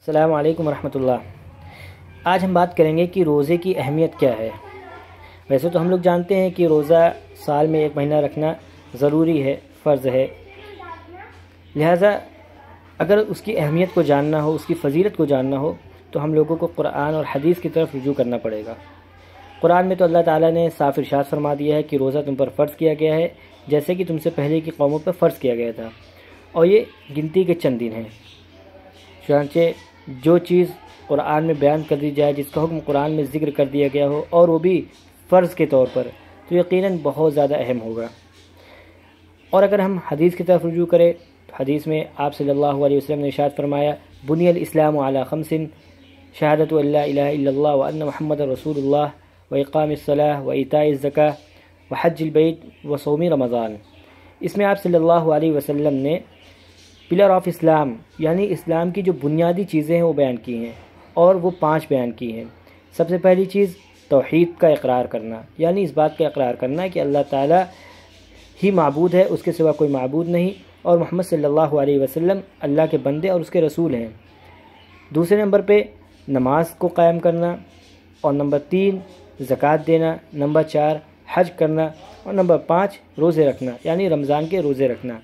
السلام علیکم ورحمۃ اللہ۔ آج ہم بات کریں گے کہ روزے کی اہمیت کیا ہے۔ ویسے تو ہم لوگ جانتے ہیں کہ روزہ سال میں ایک مہینہ رکھنا ضروری ہے، فرض ہے، لہٰذا اگر اس کی اہمیت کو جاننا ہو، اس کی فضیلت کو جاننا ہو تو ہم لوگوں کو قرآن اور حدیث کی طرف رجوع کرنا پڑے گا۔ قرآن میں تو اللہ تعالیٰ نے صاف ارشاد فرما دیا ہے کہ روزہ تم پر فرض کیا گیا ہے جیسے کہ تم سے پہلے کی قوموں پر فرض کیا گیا تھا، اور یہ گنتی کے چند دن ہیں۔ چنانچہ جو چیز قرآن میں بیان کر دی جائے، جس کا حکم قرآن میں ذکر کر دیا گیا ہو اور وہ بھی فرض کے طور پر، تو یقیناً بہت زیادہ اہم ہوگا۔ اور اگر ہم حدیث کی طرف رجوع کریں تو حدیث میں آپ صلی اللہ علیہ وسلم نے ارشاد فرمایا، بنی الاسلام علی خمس، شہادۃ ان لا الہ الا اللہ وان محمد رسول اللہ واقام الصلاۃ وایتاء الزکاۃ وحج البیت وصوم رمضان۔ اس میں آپ صلی اللہ علیہ وسلم نے پلر آف اسلام یعنی اسلام کی جو بنیادی چیزیں ہیں وہ بیان کی ہیں، اور وہ 5 بیان کی ہیں۔ سب سے پہلی چیز توحید کا اقرار کرنا، یعنی اس بات کا اقرار کرنا کہ اللہ تعالیٰ ہی معبود ہے، اس کے سوا کوئی معبود نہیں، اور محمد صلی اللہ علیہ وسلم اللہ کے بندے اور اس کے رسول ہیں۔ دوسرے نمبر پہ نماز کو قائم کرنا، اور نمبر 3 زکوٰۃ دینا، نمبر 4 حج کرنا، اور نمبر 5 روزے رکھنا، یعنی رمضان کے روزے رکھنا۔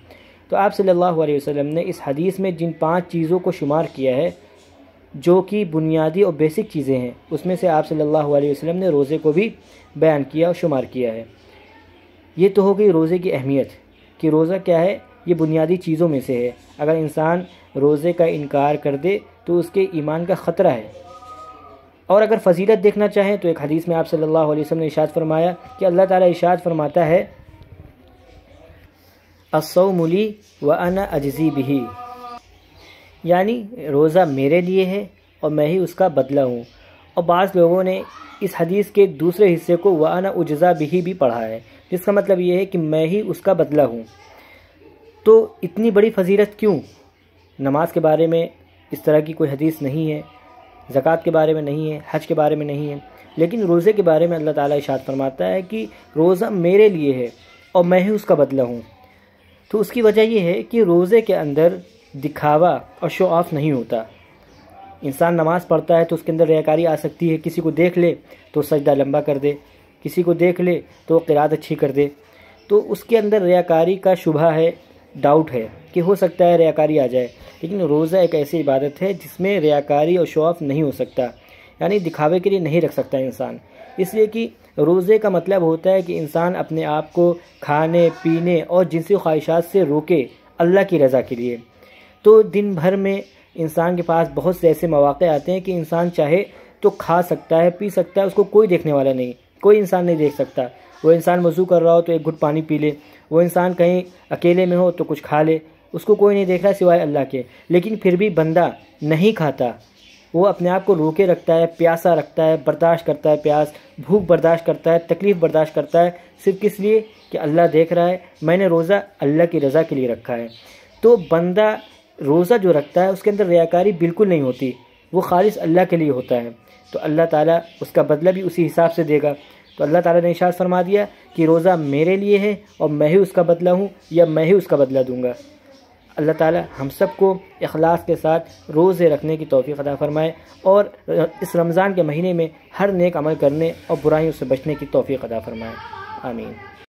تو آپ صلی اللہ علیہ وسلم نے اس حدیث میں جن 5 چیزوں کو شمار کیا ہے جو کہ بنیادی اور بیسک چیزیں ہیں، اس میں سے آپ صلی اللہ علیہ وسلم نے روزے کو بھی بیان کیا اور شمار کیا ہے۔ یہ تو ہو گئی روزے کی اہمیت کہ روزہ کیا ہے، یہ بنیادی چیزوں میں سے ہے۔ اگر انسان روزے کا انکار کر دے تو اس کے ایمان کا خطرہ ہے۔ اور اگر فضیلت دیکھنا چاہیں تو ایک حدیث میں آپ صلی اللہ علیہ وسلم نے ارشاد فرمایا کہ اللہ تعالیٰ ارشاد فرماتا ہے، الصوم لی وانا اجزی بہ، یعنی روزہ میرے لیے ہے اور میں ہی اس کا بدلہ ہوں۔ اور بعض لوگوں نے اس حدیث کے دوسرے حصے کو وانا اجزا بہ بھی پڑھا ہے، جس کا مطلب یہ ہے کہ میں ہی اس کا بدلہ ہوں۔ تو اتنی بڑی فضیلت کیوں؟ نماز کے بارے میں اس طرح کی کوئی حدیث نہیں ہے، زکوٰۃ کے بارے میں نہیں ہے، حج کے بارے میں نہیں ہے، لیکن روزے کے بارے میں اللہ تعالیٰ ارشاد فرماتا ہے کہ روزہ میرے لیے ہے اور میں ہی اس کا بدلہ ہوں۔ تو اس کی وجہ یہ ہے کہ روزے کے اندر دکھاوا اور شو آف نہیں ہوتا۔ انسان نماز پڑھتا ہے تو اس کے اندر ریاکاری آ سکتی ہے، کسی کو دیکھ لے تو سجدہ لمبا کر دے، کسی کو دیکھ لے تو قرات اچھی کر دے، تو اس کے اندر ریاکاری کا شبہ ہے، ڈاؤٹ ہے کہ ہو سکتا ہے ریاکاری آ جائے۔ لیکن روزہ ایک ایسی عبادت ہے جس میں ریاکاری اور شو آف نہیں ہو سکتا، یعنی دکھاوے کے لیے نہیں رکھ سکتا انسان، اس لیے کہ روزے کا مطلب ہوتا ہے کہ انسان اپنے آپ کو کھانے پینے اور جنسی خواہشات سے روکے اللہ کی رضا کے لیے۔ تو دن بھر میں انسان کے پاس بہت سے ایسے مواقع آتے ہیں کہ انسان چاہے تو کھا سکتا ہے، پی سکتا ہے، اس کو کوئی دیکھنے والا نہیں، کوئی انسان نہیں دیکھ سکتا۔ وہ انسان وضو کر رہا ہو تو ایک گھٹ پانی پی لے، وہ انسان کہیں اکیلے میں ہو تو کچھ کھا لے، اس کو کوئی نہیں دیکھ رہا سوائے اللہ کے، لیکن پھر بھی بندہ نہیں کھاتا، وہ اپنے آپ کو روکے رکھتا ہے، پیاسا رکھتا ہے، برداشت کرتا ہے، پیاس بھوک برداشت کرتا ہے، تکلیف برداشت کرتا ہے، صرف کس لیے کہ اللہ دیکھ رہا ہے، میں نے روزہ اللہ کی رضا کے لیے رکھا ہے۔ تو بندہ روزہ جو رکھتا ہے اس کے اندر ریاکاری بالکل نہیں ہوتی، وہ خالص اللہ کے لیے ہوتا ہے، تو اللہ تعالیٰ اس کا بدلہ بھی اسی حساب سے دے گا۔ تو اللہ تعالیٰ نے ارشاد فرما دیا کہ روزہ میرے لیے ہے اور میں ہی اس کا بدلہ ہوں، یا میں ہی اس کا بدلہ دوں گا۔ اللہ تعالیٰ ہم سب کو اخلاص کے ساتھ روزے رکھنے کی توفیق عطا فرمائے، اور اس رمضان کے مہینے میں ہر نیک عمل کرنے اور برائیوں سے بچنے کی توفیق عطا فرمائے، آمین۔